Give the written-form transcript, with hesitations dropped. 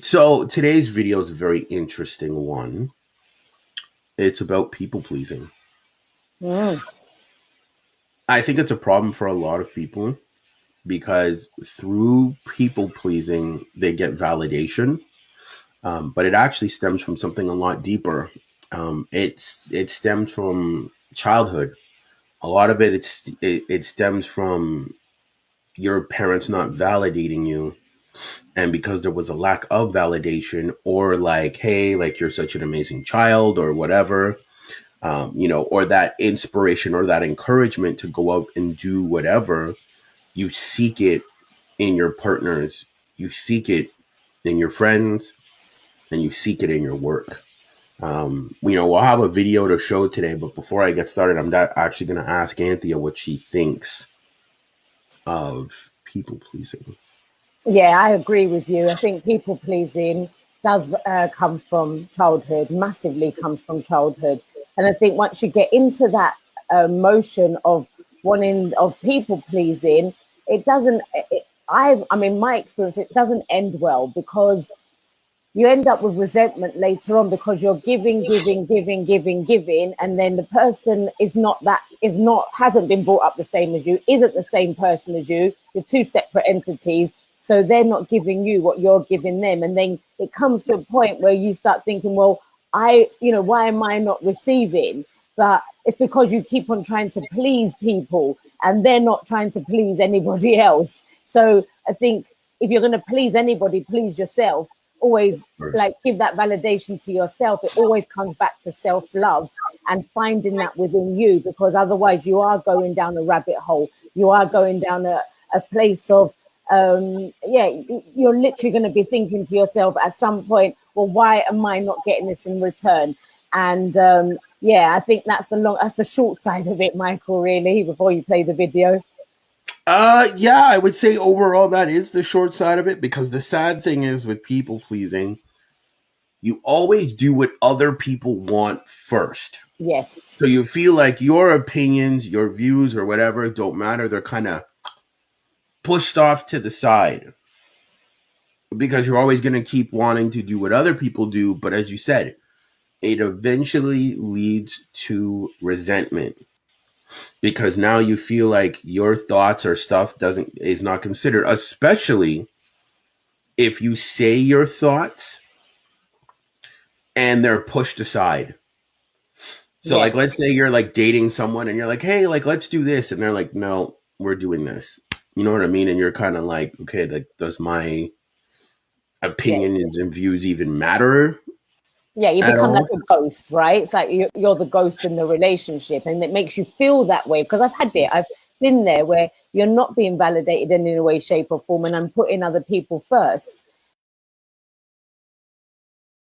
So today's video is a very interesting one. It's about people pleasing. Mm, I think it's a problem for a lot of people because through people pleasing, they get validation, but it actually stems from something a lot deeper. It stems from childhood. A lot of it stems from your parents not validating you, and because there was a lack of validation, or like, hey, like you're such an amazing child, or whatever, or that inspiration or that encouragement to go out and do whatever, you seek it in your partners, you seek it in your friends, and you seek it in your work. We'll have a video to show today, but before I get started, I'm not actually going to ask Anthea what she thinks of people pleasing. yeah, I agree with you. I think people pleasing does come from childhood, massively comes from childhood. And I think once you get into that motion of wanting, of people pleasing, it doesn't, I mean, my experience, it doesn't end well because you end up with resentment later on because you're giving, and then the person hasn't been brought up the same as you, isn't the same person as you. You're two separate entities, so they're not giving you what you're giving them, and then it comes to a point where you start thinking, well, why am I not receiving? But it's because you keep on trying to please people, and they're not trying to please anybody else. So I think if you're going to please anybody, please yourself. Always, First. like, give that validation to yourself. It always comes back to self-love and finding that within you, because otherwise you are going down a rabbit hole. You are going down a place of you're literally going to be thinking to yourself at some point, well, why am I not getting this in return? And I think that's the short side of it, Michael, really, before you play the video. Yeah, I would say overall that is the short side of it, because the sad thing is with people pleasing, you always do what other people want first. Yes. So you feel like your opinions, your views, or whatever don't matter. They're kind of pushed off to the side because you're always going to keep wanting to do what other people do. But as you said, it eventually leads to resentment because now you feel like your thoughts or stuff doesn't is not considered, especially if you say your thoughts and they're pushed aside. So Yes. like let's say you're like dating someone and you're like, "Hey, like let's do this." And they're like, "No, we're doing this." You know what I mean? And you're kind of like, "Okay, like does my Yeah. opinions and views even matter Yeah, you at become like all?" a ghost, right? It's like you're the ghost in the relationship, and it makes you feel that way. Because I've been there where you're not being validated in any way, shape, or form, and I'm putting other people first.